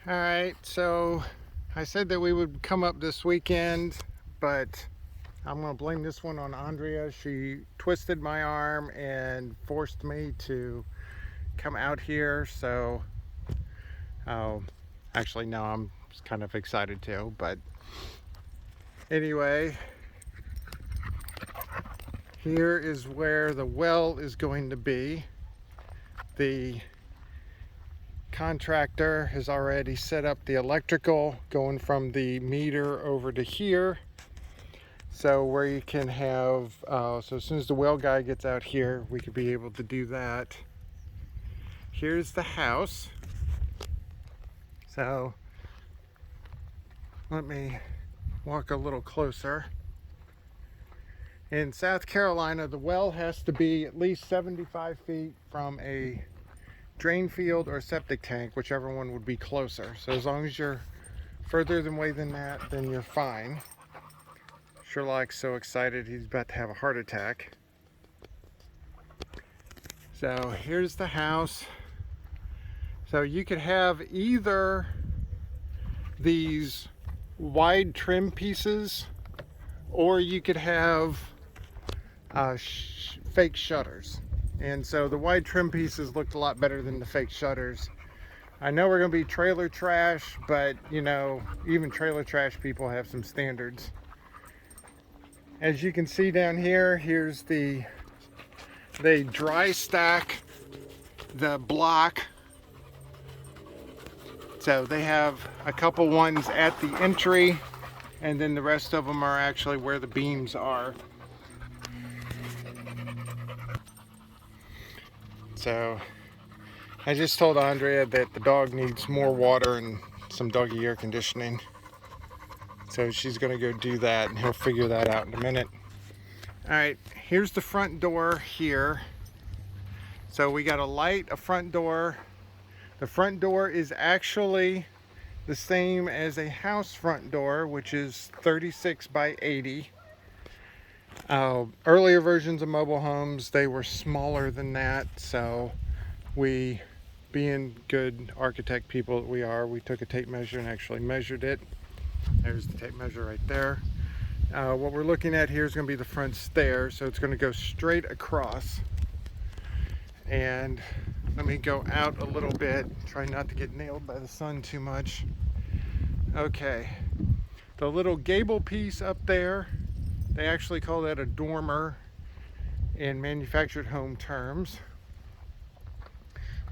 All right, so I said that we would come up this weekend, but I'm going to blame this one on Andrea. She twisted my arm and forced me to come out here. So, oh, actually, no, I'm kind of excited too. But anyway, here is where the well is going to be. The contractor has already set up the electrical going from the meter over to here. So where you can have, so as soon as the well guy gets out here, we could be able to do that. Here's the house. So let me walk a little closer. In South Carolina, the well has to be at least 75 feet from a drain field or septic tank, whichever one would be closer. So as long as you're further away than that, then you're fine. Sherlock's so excited he's about to have a heart attack. So here's the house. So you could have either these wide trim pieces, or you could have fake shutters. And so the wide trim pieces looked a lot better than the fake shutters. I know we're going to be trailer trash, but you know, even trailer trash people have some standards. As you can see down here, here's they dry stack the block. So they have a couple ones at the entry, and then the rest of them are actually where the beams are. So I just told Andrea that the dog needs more water and some doggy air conditioning. So she's gonna go do that, and he'll figure that out in a minute. All right, here's the front door here. So we got a light, a front door. The front door is actually the same as a house front door, which is 36 by 80. Earlier versions of mobile homes, they were smaller than that. So we, being good architect people that we are, we took a tape measure and actually measured it. There's the tape measure right there. What we're looking at here is going to be the front stairs, so it's going to go straight across. And let me go out a little bit, try not to get nailed by the sun too much. Okay, the little gable piece up there, they actually call that a dormer in manufactured home terms.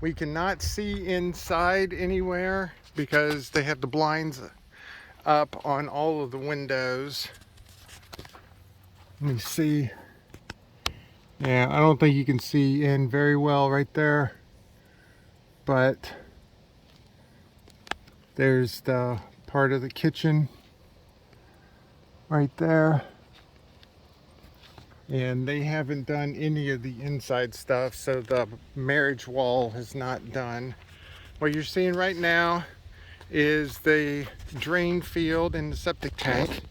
We cannot see inside anywhere because they have the blinds up on all of the windows. Let me see. Yeah, I don't think you can see in very well right there, but there's the part of the kitchen right there. And they haven't done any of the inside stuff, so the marriage wall is not done. What you're seeing right now is the drain field and the septic tank.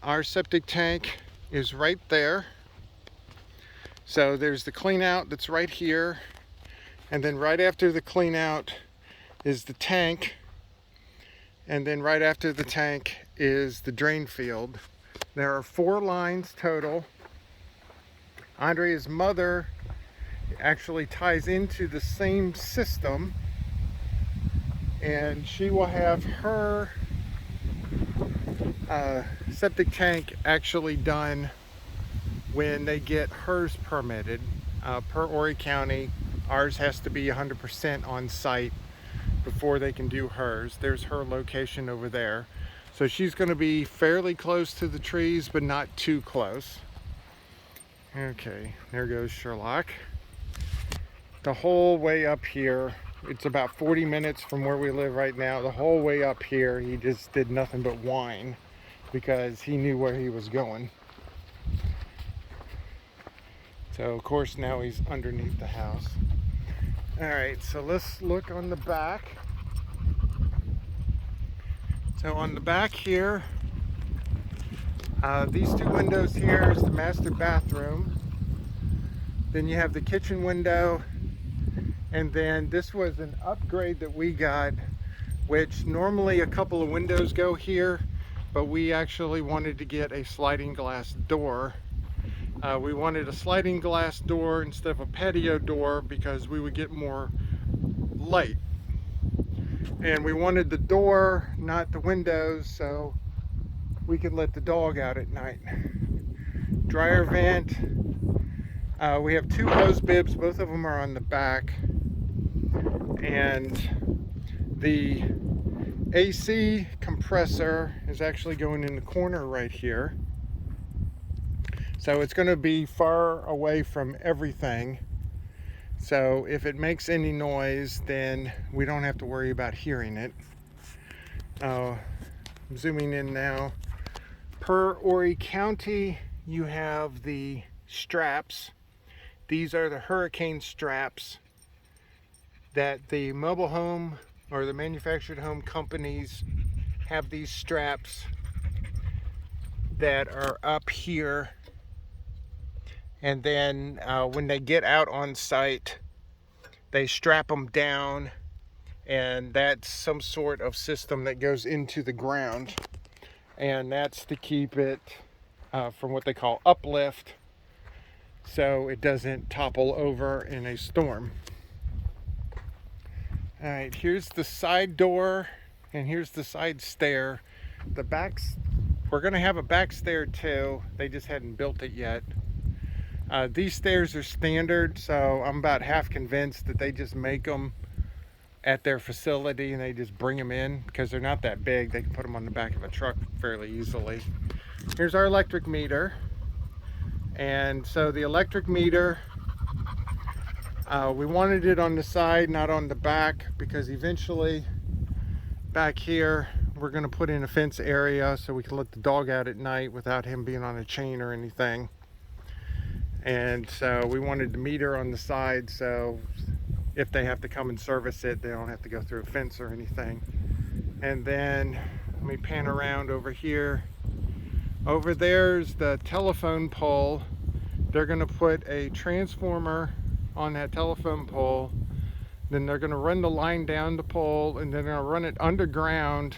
Our septic tank is right there. So there's the clean out that's right here, and then right after the clean out is the tank, and then right after the tank is the drain field. There are 4 lines total. Andrea's mother actually ties into the same system, and she will have her septic tank actually done when they get hers permitted. Per Horry County, ours has to be 100% on site before they can do hers. There's her location over there. So she's going to be fairly close to the trees, but not too close. Okay, there goes Sherlock. The whole way up here, it's about 40 minutes from where we live right now. The whole way up here, he just did nothing but whine because he knew where he was going. So of course now he's underneath the house. All right, so let's look on the back. So on the back here, these 2 windows here is the master bathroom. Then you have the kitchen window, and then this was an upgrade that we got which normally a couple of windows go here, but we actually wanted to get a sliding glass door. We wanted a sliding glass door instead of a patio door because we would get more light. And we wanted the door, not the windows, so we could let the dog out at night. Dryer vent. We have two hose bibs, both of them are on the back. And the AC compressor is actually going in the corner right here. So it's going to be far away from everything. So if it makes any noise, then we don't have to worry about hearing it. I'm zooming in now. Per Horry County, you have the straps. These are the hurricane straps that the mobile home or the manufactured home companies have. These straps that are up here, and then when they get out on site, they strap them down, and that's some sort of system that goes into the ground, and that's to keep it from what they call uplift, so it doesn't topple over in a storm. All right, here's the side door, and here's the side stair. The backs, we're gonna have a back stair too. They just hadn't built it yet. These stairs are standard, so I'm about half convinced that they just make them at their facility and they just bring them in because they're not that big. They can put them on the back of a truck fairly easily. Here's our electric meter. And so the electric meter, we wanted it on the side, not on the back, because eventually back here we're going to put in a fence area so we can let the dog out at night without him being on a chain or anything. And so we wanted the meter on the side, so if they have to come and service it, they don't have to go through a fence or anything. And then let me pan around over here. Over there's the telephone pole. They're going to put a transformer on that telephone pole. Then they're going to run the line down the pole, and they're going to run it underground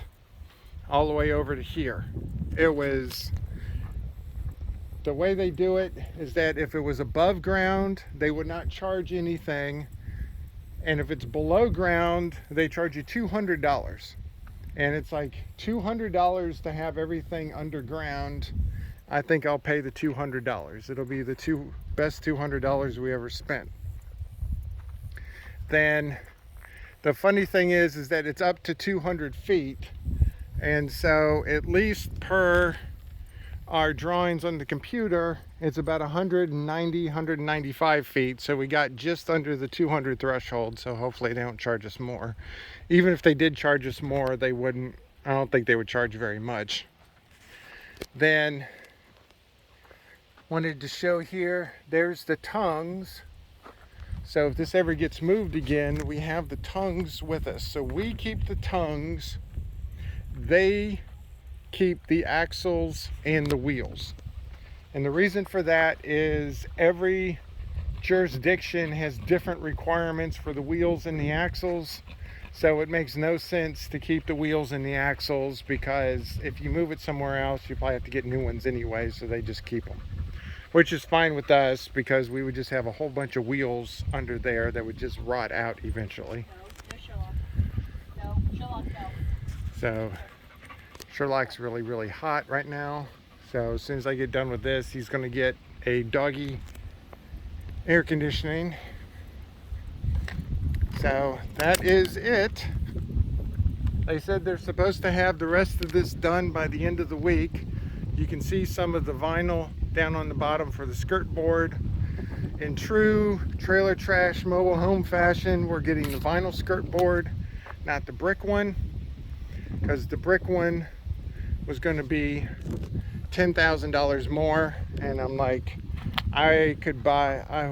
all the way over to here. The way they do it is that if it was above ground, they would not charge anything. And if it's below ground, they charge you $200. And it's like $200 to have everything underground. I think I'll pay the $200. It'll be the best $200 we ever spent. Then the funny thing is that it's up to 200 feet. And so at least per our drawings on the computer, it's about 190, 195 feet. So we got just under the 200 threshold. So hopefully they don't charge us more. Even if they did charge us more, they wouldn't, I don't think they would charge very much. Then wanted to show here, there's the tongues. So if this ever gets moved again, we have the tongues with us. So we keep the tongues, they keep the axles and the wheels. And the reason for that is every jurisdiction has different requirements for the wheels and the axles. So it makes no sense to keep the wheels and the axles, because if you move it somewhere else, you probably have to get new ones anyway, so they just keep them. Which is fine with us, because we would just have a whole bunch of wheels under there that would just rot out eventually. So Sherlock's really, really hot right now. So as soon as I get done with this, he's going to get a doggy air conditioning. So that is it. They said they're supposed to have the rest of this done by the end of the week. You can see some of the vinyl down on the bottom for the skirt board. In true trailer trash mobile home fashion, we're getting the vinyl skirt board, not the brick one, because the brick one was going to be $10,000 more, and I'm like,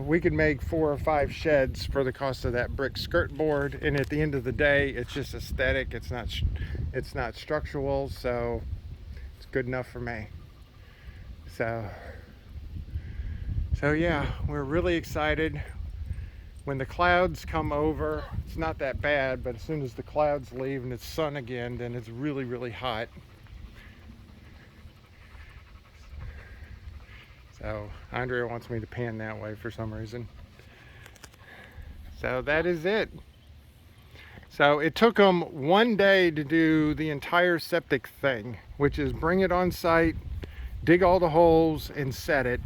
we could make 4 or 5 sheds for the cost of that brick skirt board, and at the end of the day, it's just aesthetic. It's not structural, so it's good enough for me. So yeah, we're really excited. when the clouds come over, it's not that bad, but as soon as the clouds leave and it's sun again, then it's really, really hot. So Andrea wants me to pan that way for some reason. So that is it. So it took them one day to do the entire septic thing, which is bring it on site, dig all the holes, and set it.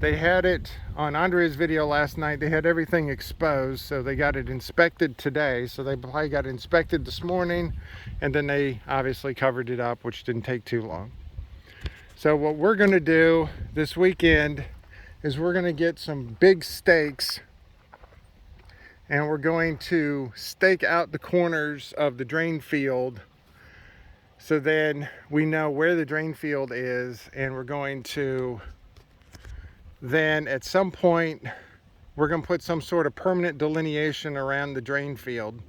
They had it on Andrea's video last night. They had everything exposed, so they got it inspected today. So they probably got it inspected this morning, and then they obviously covered it up, which didn't take too long. So what we're going to do this weekend is we're going to get some big stakes, and we're going to stake out the corners of the drain field, so then we know where the drain field is, and we're going to then at some point we're going to put some sort of permanent delineation around the drain field,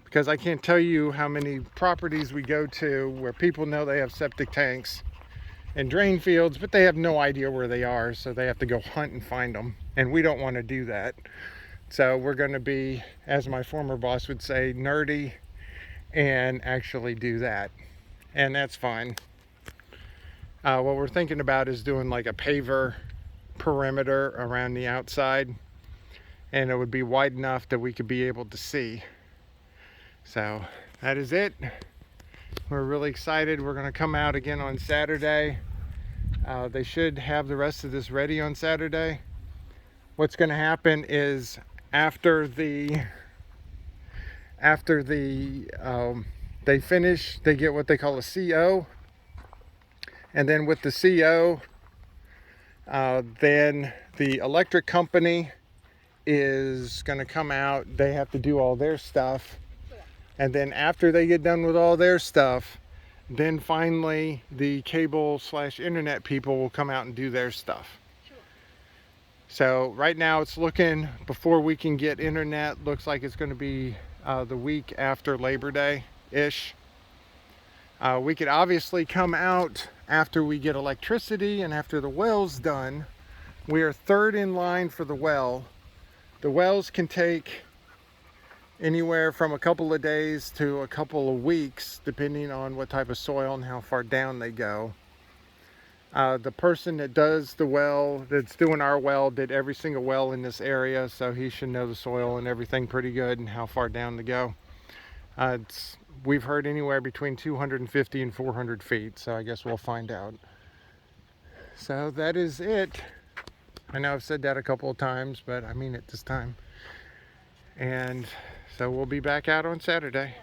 because I can't tell you how many properties we go to where people know they have septic tanks and drain fields, but they have no idea where they are, so they have to go hunt and find them, and we don't want to do that. So we're going to be, as my former boss would say, nerdy and actually do that, and that's fine. What we're thinking about is doing like a paver perimeter around the outside, and it would be wide enough that we could be able to see. So that is it. We're really excited. We're going to come out again on Saturday. They should have the rest of this ready on Saturday. What's going to happen is after they finish, they get what they call a CO, and then with the CO, then the electric company is going to come out. They have to do all their stuff, and then after they get done with all their stuff, then finally the cable/internet people will come out and do their stuff. So right now it's looking, before we can get internet, looks like it's going to be the week after Labor Day-ish. We could obviously come out after we get electricity and after the well's done. We are third in line for the well. The wells can take anywhere from a couple of days to a couple of weeks, depending on what type of soil and how far down they go. The person that does the well, that's doing our well, did every single well in this area, so he should know the soil and everything pretty good and how far down to go. We've heard anywhere between 250 and 400 feet, so I guess we'll find out. So that is it. I know I've said that a couple of times, but I mean it this time. And so we'll be back out on Saturday.